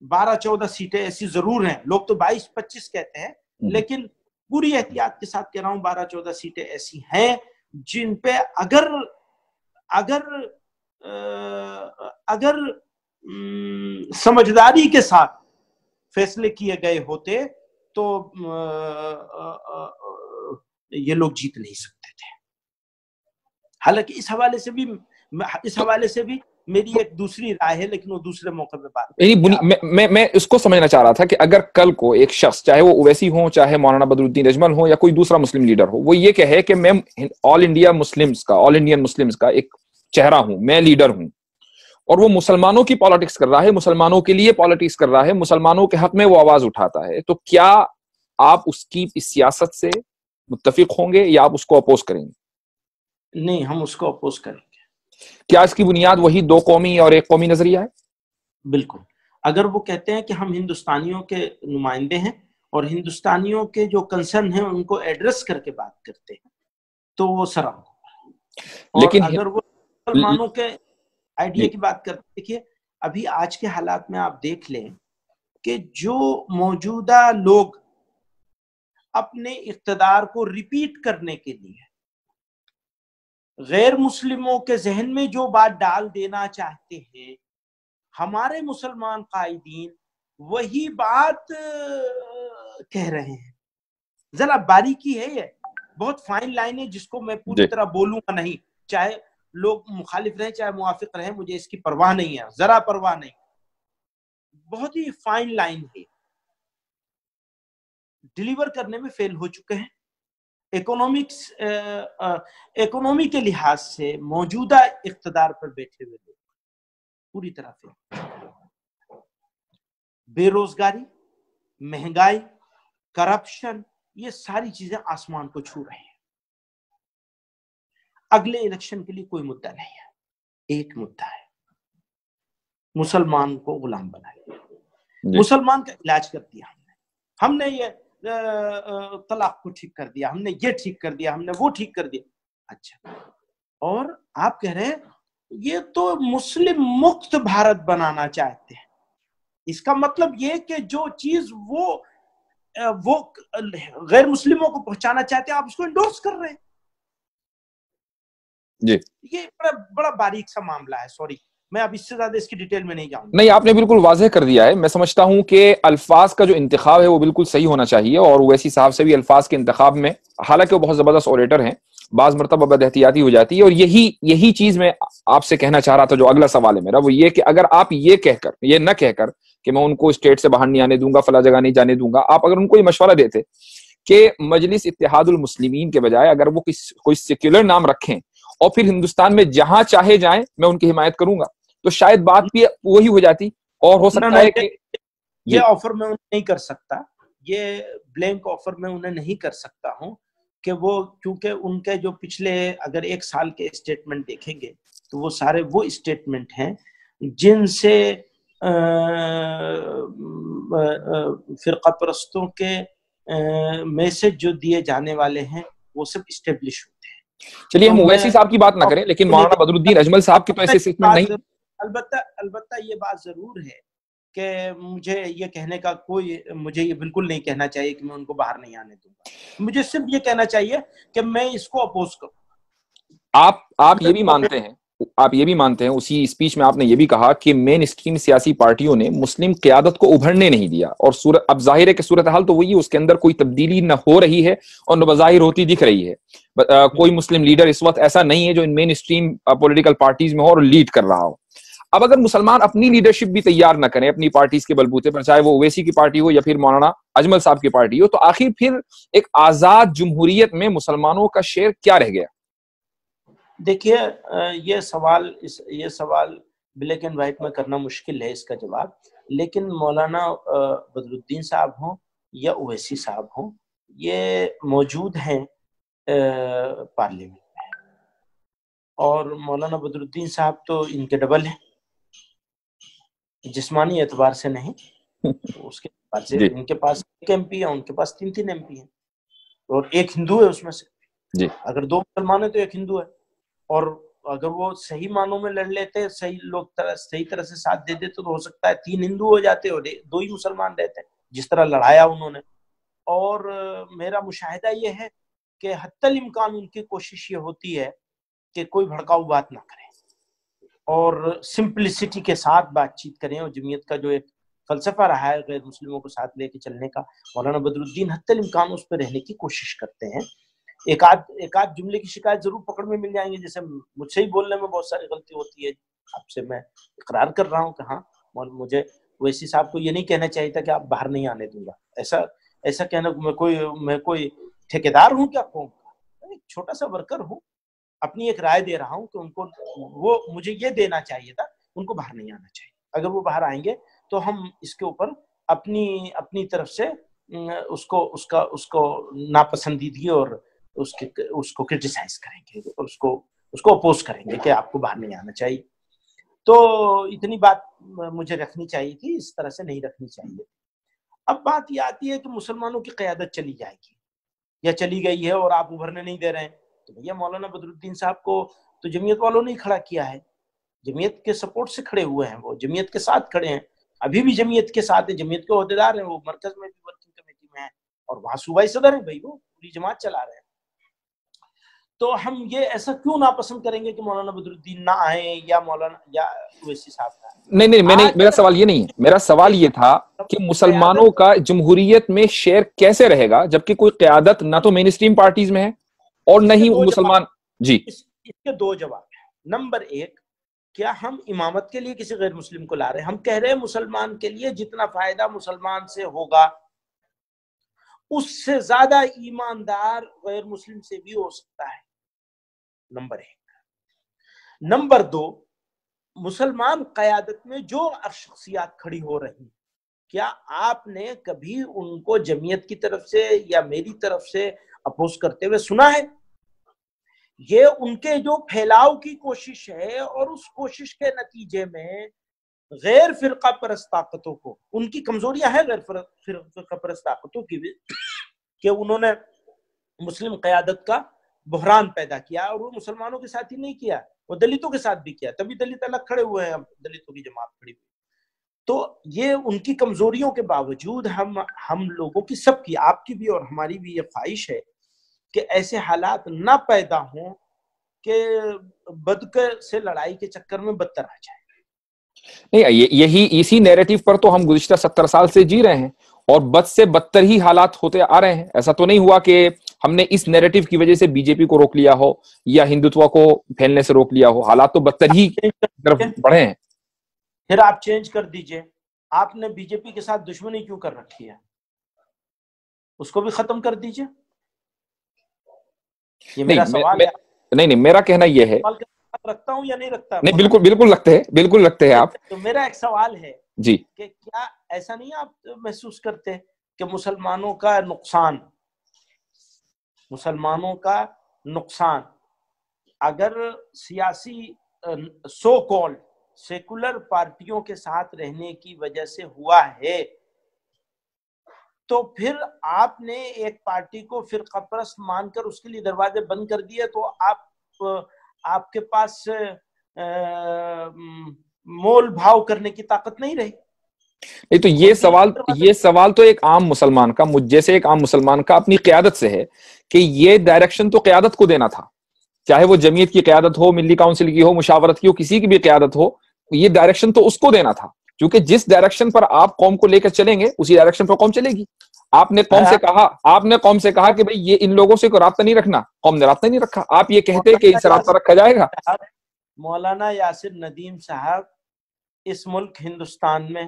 12-14 سیٹیں ایسی ضرور ہیں، لوگ تو 22-25 کہتے ہیں، لیکن پوری احتیاط کے ساتھ کہہ رہا ہوں 12-14 سیٹیں ایسی ہیں جن پہ اگر سمجھداری کے ساتھ فیصلے کیے گئے ہوتے تو یہ لوگ جیت نہیں سکتے تھے۔ حالانکہ اس حوالے سے بھی میری ایک دوسری رائے ہے، لیکن وہ دوسرے موقع پہ بات۔ میں اس کو سمجھنا چاہ رہا تھا کہ اگر کل کو ایک شخص، چاہے وہ اویسی ہو، چاہے مولانا بدر الدین اجمل ہو، یا کوئی دوسرا مسلم لیڈر ہو، وہ یہ کہے کہ میں آل انڈین مسلمز کا ایک چہرہ ہوں، میں لیڈر ہوں، اور وہ مسلمانوں کی پالیٹکس کر رہا ہے، مسلمانوں کے لیے پالیٹکس کر رہا ہے، مسلمانوں کے حق میں وہ آواز اٹھاتا ہے، تو کیا آپ اس کی اس سیاست سے متفق ہوں گے یا آپ اس کو اپوز کریں گے؟ نہیں، ہم اس کو اپوز کریں گے۔ کیا اس کی بنیاد وہی 2 قومی اور 1 قومی نظریہ ہے؟ بالکل۔ اگر وہ کہتے ہیں کہ ہم ہندوستانیوں کے نمائندے ہیں اور ہندوستانیوں کے جو کنسرن ہیں ان کو ایڈریس کر کے بات کرتے ہیں تو وہ سرا ہوگا، اور اگر وہ مسلمانوں کے آئیڈیا کی بات کرتے، دیکھیے ابھی آج کے حالات میں آپ دیکھ لیں کہ جو موجودہ لوگ اپنے اقتدار کو ریپیٹ کرنے کے لیے غیر مسلموں کے ذہن میں جو بات ڈال دینا چاہتے ہیں، ہمارے مسلمان قائدین وہی بات کہہ رہے ہیں۔ ذرا باریکی ہے، یہ بہت فائن لائن ہے جس کو میں پوری طرح بولوں گا نہیں، چاہے لوگ مخالف رہیں چاہے موافق رہیں، مجھے اس کی پرواہ نہیں ہے، ذرا پرواہ نہیں، بہت ہی فائن لائن ہے، ڈیلیور کرنے میں فیل ہو چکے ہیں۔ اکنومی کے لحاظ سے موجودہ اقتدار پر بیٹھے ہوئے لوگ پوری طرح فیل، بے روزگاری، مہنگائی، کرپشن، یہ ساری چیزیں آسمان کو چھو رہی ہیں۔ اگلے الیکشن کے لیے کوئی مدعا نہیں ہے، ایک مدعا ہے مسلمان کو غلام بنایا، مسلمان کا علاج کر دیا ہم نے یہ طلاق کو ٹھیک کر دیا، ہم نے یہ ٹھیک کر دیا، ہم نے وہ ٹھیک کر دیا. اچھا، اور آپ کہہ رہے ہیں یہ تو مسلم مکت بھارت بنانا چاہتے ہیں. اس کا مطلب یہ کہ جو چیز وہ غیر مسلموں کو پہنچانا چاہتے ہیں آپ اس کو انڈورس کر رہے ہیں. جی یہ بڑا باریک سا معاملہ ہے. سوری، میں اب اس سے زیادہ اس کی ڈیٹیل میں نہیں جاؤں. نہیں، آپ نے بالکل واضح کر دیا ہے. میں سمجھتا ہوں کہ الفاظ کا جو انتخاب ہے وہ بالکل صحیح ہونا چاہیے، اور اویسی صاحب سے بھی الفاظ کے انتخاب میں، حالانکہ وہ بہت زبردست اوریٹر ہیں، بعض مرتبہ بد احتیاطی ہو جاتی ہے. اور یہی چیز میں آپ سے کہنا چاہ رہا تھا. جو اگلا سوال ہے میرا وہ یہ کہ اگر آپ یہ نہ کہہ کر کہ میں ان کو اسٹیٹ سے باہر نہیں آنے دوں گا، فلاں جگہ نہیں جانے دوں گا، آپ اگر ان کو یہ مشورہ دیتے کہ مجلس اتحاد المسلمین کے بجائے اگر وہ کوئی سیکولر نام رکھیں اور پھر ہندوستان میں جہاں چاہے جائیں میں ان کی حمایت کروں گا، تو شاید بات بھی وہی ہو جاتی. اور ہو سکتا ہے کہ یہ آفر میں انہیں نہیں کر سکتا، یہ بلینک آفر میں انہیں نہیں کر سکتا ہوں کہ وہ، کیونکہ ان کے جو پچھلے اگر 1 سال کے اسٹیٹمنٹ دیکھیں گے تو وہ سارے وہ اسٹیٹمنٹ ہیں جن سے فرقہ پرستوں کے میسج جو دیے جانے والے ہیں وہ سب اسٹیبلش ہوتے ہیں. چلیے ہم اویسی صاحب کی بات نہ کریں، لیکن مولانا بدر الدین اجمل صاحب کی تو ایسے اسٹیٹمنٹ نہیں. البتہ یہ بات ضرور ہے کہ مجھے یہ کہنے کا مجھے یہ بالکل نہیں کہنا چاہیے کہ میں ان کو باہر نہیں آنے دوں گا. مجھے صرف یہ کہنا چاہیے کہ میں اس کو اپوز کروں. آپ یہ بھی مانتے ہیں اسی اسپیچ میں آپ نے یہ بھی کہا کہ مین اسٹریم سیاسی پارٹیوں نے مسلم قیادت کو ابھرنے نہیں دیا، اور اب ظاہر ہے کہ صورتحال تو وہی، اس کے اندر کوئی تبدیلی نہ ہو رہی ہے اور نہ بظاہر ہوتی دکھ رہی ہے. کوئی مسلم لیڈر اس وقت ایسا نہیں ہے جو ان مین اسٹریم پولیٹیکل پارٹیز میں ہو اور لیڈ کر رہا ہو. اب اگر مسلمان اپنی لیڈرشپ بھی تیار نہ کریں اپنی پارٹیز کے بلبوتے پر، چاہے وہ اویسی کی پارٹی ہو یا پھر مولانا اجمل صاحب کی پارٹی ہو، تو آخر پھر ایک آزاد جمہوریت میں مسلمانوں کا شیئر کیا رہ گیا؟ دیکھیے، یہ سوال بلیک اینڈ وائٹ میں کرنا مشکل ہے اس کا جواب، لیکن مولانا بدر الدین صاحب ہوں یا اویسی صاحب ہوں، یہ موجود ہیں پارلیمنٹ میں، اور مولانا بدر الدین صاحب تو ان کے ڈبل ہیں، جسمانی اعتبار سے نہیں، اس کے اعتبار سے ان کے پاس 1 MP ہے، ان کے پاس 3 MP ہیں، اور 1 ہندو ہے اس میں سے. اگر 2 مسلمان ہیں تو 1 ہندو ہے. اور اگر وہ صحیح معنوں میں لڑ لیتے، صحیح لوگ صحیح طرح سے ساتھ دے دیتے، تو ہو سکتا ہے 3 ہندو ہو جاتے اور 2 ہی مسلمان رہتے، جس طرح لڑایا انہوں نے. اور میرا مشاہدہ یہ ہے کہ حتی الامکان ان کی کوشش یہ ہوتی ہے کہ کوئی بھڑکاؤ بات نہ کریں اور سمپلسٹی کے ساتھ بات چیت کریں. اور جمعیت کا جو ایک فلسفہ رہا ہے غیر مسلموں کو ساتھ لے کے چلنے کا، مولانا بدر الدین حتی الامکان اس پہ رہنے کی کوشش کرتے ہیں. ایک آدھ جملے کی شکایت ضرور پکڑ میں مل جائیں گے، جیسے مجھ سے ہی بولنے میں بہت ساری غلطی ہوتی ہے. آپ سے میں اقرار کر رہا ہوں کہ ہاں، مجھے اویسی صاحب کو یہ نہیں کہنا چاہیے تھا کہ آپ باہر نہیں آنے دوں گا. ایسا کہنا، میں کوئی ٹھیکیدار ہوں کیا قوم کا؟ ایک چھوٹا سا ورکر ہوں، اپنی ایک رائے دے رہا ہوں کہ ان کو وہ مجھے یہ دینا چاہیے تھا، ان کو باہر نہیں آنا چاہیے. اگر وہ باہر آئیں گے تو ہم اس کے اوپر اپنی طرف سے اس کو ناپسندیدگی اور اس کو کرٹیسائز کریں گے، اور اس کو اپوز کریں گے کہ آپ کو باہر نہیں آنا چاہیے. تو اتنی بات مجھے رکھنی چاہیے تھی، اس طرح سے نہیں رکھنی چاہیے. اب بات یہ آتی ہے کہ مسلمانوں کی قیادت چلی جائے گی یا چلی گئی ہے اور آپ ابھرنے نہیں دے رہے ہیں، تو بھیا مولانا بدر الدین صاحب کو تو جمعیت والوں نے کھڑا کیا ہے، جمعیت کے سپورٹ سے کھڑے ہوئے ہیں، وہ جمعیت کے ساتھ کھڑے ہیں، ابھی بھی جمعیت کے ساتھ ہیں، جمعیت کے عہدیدار ہیں، وہ مرکز میں بھی ورکنگ کمیٹی میں ہیں، اور وہاں صوبائی صدر ہیں، بھائی وہ پوری جماعت چلا رہے ہیں. تو ہم یہ ایسا کیوں ناپسند کریں گے کہ مولانا بدر الدین نہ آئیں یا مولانا یا اویسی صاحب نہ آئیں؟ نہیں، میرا سوال یہ نہیں ہے. میرا سوال یہ تھا کہ مسلمانوں کا جمہوریت میں شیئر کیسے رہے گا جبکہ کوئی قیادت نہ تو مین اسٹریم پارٹیز میں ہے اور نہ ہی مسلمان. جی، اس کے 2 جواب ہیں. نمبر 1، کیا ہم امامت کے لیے کسی غیر مسلم کو لا رہے ہیں؟ ہم کہہ رہے ہیں مسلمان کے لیے جتنا فائدہ مسلمان سے ہوگا اس سے زیادہ ایماندار غیر مسلم سے بھی ہو سکتا ہے. نمبر 1. نمبر 2، مسلمان قیادت میں جو شخصیات کھڑی ہو رہی ہیں، کیا آپ نے کبھی ان کو جمعیت کی طرف سے یا میری طرف سے اپوز کرتے ہوئے سنا ہے؟ یہ ان کے جو پھیلاؤ کی کوشش ہے، اور اس کوشش کے نتیجے میں غیر فرقہ پرست طاقتوں کو، ان کی کمزوریاں ہیں غیر فرقہ پرست طاقتوں کی بھی، کہ انہوں نے مسلم قیادت کا بحران پیدا کیا، اور وہ مسلمانوں کے ساتھ ہی نہیں کیا، وہ دلتوں کے ساتھ بھی کیا، تبھی دلت الگ کھڑے ہوئے ہیں، دلتوں کی جماعت کھڑی ہوئی۔ تو یہ ان کی کمزوریوں کے باوجود ہم لوگوں کی، سب کی، آپ کی بھی اور ہماری بھی یہ خواہش ہے کہ ایسے حالات نہ پیدا ہوں کہ بدکر سے لڑائی کے چکر میں بدتر آ جائے۔ نہیں، اسی نیریٹو پر تو ہم گزشتہ 70 سال سے جی رہے ہیں، اور بد سے بدتر ہی حالات ہوتے آ رہے ہیں۔ ایسا تو نہیں ہوا کہ ہم نے اس نیریٹو کی وجہ سے بی جے پی کو روک لیا ہو یا ہندوتوا کو پھیلنے سے روک لیا ہو، حالات تو بدتر ہی طرف بڑھے ہیں۔ پھر آپ چینج کر دیجئے، آپ نے بی جے پی کے ساتھ دشمنی کیوں کر رکھی ہے؟ اس کو بھی ختم کر دیجئے۔ یہ میرا سوال ہے۔ نہیں، میرا کہنا یہ ہے، رکھتا ہوں یا نہیں رکھتا؟ نہیں، بالکل رکھتے ہیں آپ۔ تو میرا ایک سوال ہے جی، کہ کیا ایسا نہیں آپ محسوس کرتے کہ مسلمانوں کا نقصان اگر سیاسی سو کالڈ سیکولر پارٹیوں کے ساتھ رہنے کی وجہ سے ہوا ہے، تو پھر آپ نے ایک پارٹی کو فرقہ پرست مان کر اس کے لیے دروازے بند کر دیے، تو آپ کے پاس مول بھاؤ کرنے کی طاقت نہیں رہی۔ نہیں تو یہ سوال تو ایک عام مسلمان کا، مجھ جیسے ایک عام مسلمان کا اپنی قیادت سے ہے کہ یہ ڈائریکشن تو قیادت کو دینا تھا، چاہے وہ جمعیت کی قیادت ہو، ملی کاؤنسل کی ہو، مشاورت کی ہو، کسی کی بھی قیادت ہو، یہ ڈائریکشن تو اس کو دینا تھا، کیونکہ جس ڈائریکشن پر آپ قوم کو لے کر چلیں گے اسی ڈائریکشن پر قوم چلے گی۔ آپ نے قوم سے کہا کہ بھئی یہ ان لوگوں سے کوئی رابطہ نہیں رکھنا، قوم نے رابطہ نہیں رکھا، آپ یہ کہتے کہ ان سے رابطہ رکھا جائے گا۔ مولانا یاسر ندیم صاحب، اس ملک ہندوستان میں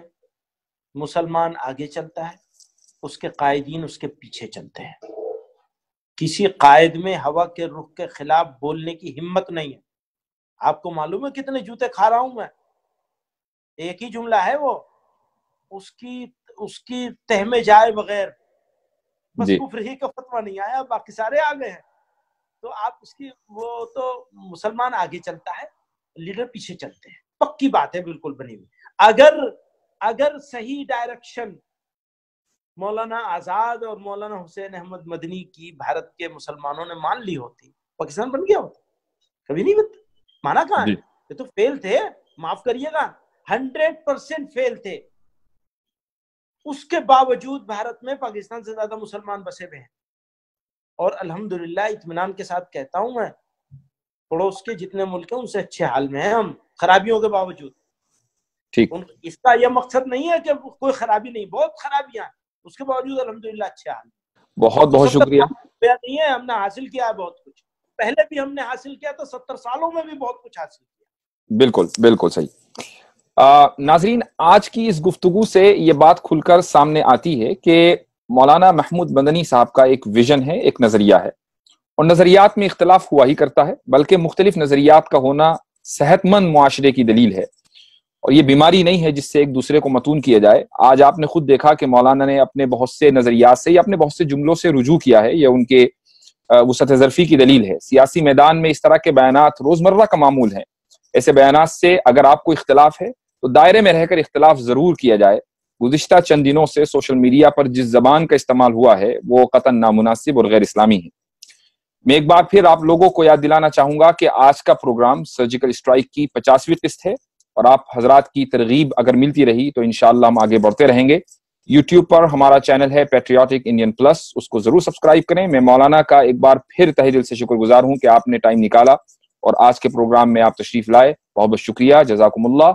مسلمان آگے چلتا ہے، اس کے قائدین اس کے پیچھے چلتے ہیں۔ کسی قائد میں ہوا کے رخ کے خلاف بولنے کی ہمت نہیں ہے۔ آپ کو معلوم ہے کتنے جوتے کھا رہا ہوں میں؟ ایک ہی جملہ ہے وہ، اس کی تہ میں جائے بغیر بس کفر ہی کا فتویٰ نہیں آیا، باقی سارے آگے ہیں۔ تو آپ وہ تو مسلمان آگے چلتا ہے، لیڈر پیچھے چلتے ہیں، پکی بات ہے، بالکل بنی ہوئی۔ اگر صحیح ڈائریکشن مولانا آزاد اور مولانا حسین احمد مدنی کی بھارت کے مسلمانوں نے مان لی ہوتی، پاکستان بن گیا ہوتا؟ کبھی نہیں بنتا۔ مانا کہاں ہے؟ یہ تو فیل تھے، معاف کریے گا، 100% فیل تھے۔ اس کے باوجود بھارت میں پاکستان سے زیادہ مسلمان بسے ہوئے ہیں، اور الحمدللہ اطمینان کے ساتھ کہتا ہوں میں، پڑوس کے جتنے ملک ہیں ان سے اچھے حال میں ہیں ہم، خرابیوں کے باوجود۔ ٹھیک، اس کا یہ مقصد نہیں ہے کہ کوئی خرابی نہیں، بہت خرابیاں ہیں، اس کے باوجود الحمدللہ اچھے حال ہیں۔ بہت شکریہ۔ نہیں ہے، ہم نے حاصل کیا ہے بہت کچھ، پہلے بھی ہم نے حاصل کیا تو 70 سالوں میں بھی بہت کچھ حاصل کیا۔ بالکل صحیح۔ ناظرین، آج کی اس گفتگو سے یہ بات کھل کر سامنے آتی ہے کہ مولانا محمود مدنی صاحب کا ایک ویژن ہے، ایک نظریہ ہے، اور نظریات میں اختلاف ہوا ہی کرتا ہے، بلکہ مختلف نظریات کا ہونا صحت مند معاشرے کی دلیل ہے، اور یہ بیماری نہیں ہے جس سے ایک دوسرے کو متون کیا جائے۔ آج آپ نے خود دیکھا کہ مولانا نے اپنے بہت سے نظریات سے یا اپنے بہت سے جملوں سے رجوع کیا ہے، یہ ان کے وسعت ظرفی کی دلیل ہے۔ سیاسی میدان میں اس طرح کے بیانات روزمرہ کا معمول ہیں۔ ایسے بیانات سے اگر آپ کو اختلاف ہے تو دائرے میں رہ کر اختلاف ضرور کیا جائے۔ گزشتہ چند دنوں سے سوشل میڈیا پر جس زبان کا استعمال ہوا ہے وہ قطعاً نامناسب اور غیر اسلامی ہے۔ میں ایک بار پھر آپ لوگوں کو یاد دلانا چاہوں گا کہ آج کا پروگرام سرجیکل اسٹرائک کی 50ویں قسط ہے، اور آپ حضرات کی ترغیب اگر ملتی رہی تو انشاءاللہ ہم آگے بڑھتے رہیں گے۔ یوٹیوب پر ہمارا چینل ہے پیٹریوٹک انڈین پلس، اس کو ضرور سبسکرائب کریں۔ میں مولانا کا ایک بار پھر تہہ دل سے شکر گزار ہوں کہ آپ نے ٹائم نکالا اور آج کے پروگرام میں آپ تشریف لائے، بہت بہت شکریہ، جزاکم اللہ۔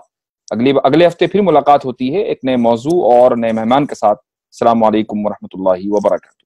اگلے ہفتے پھر ملاقات ہوتی ہے ایک نئے موضوع اور نئے مہمان کے ساتھ۔ السلام علیکم ورحمۃ اللہ وبرکاتہ۔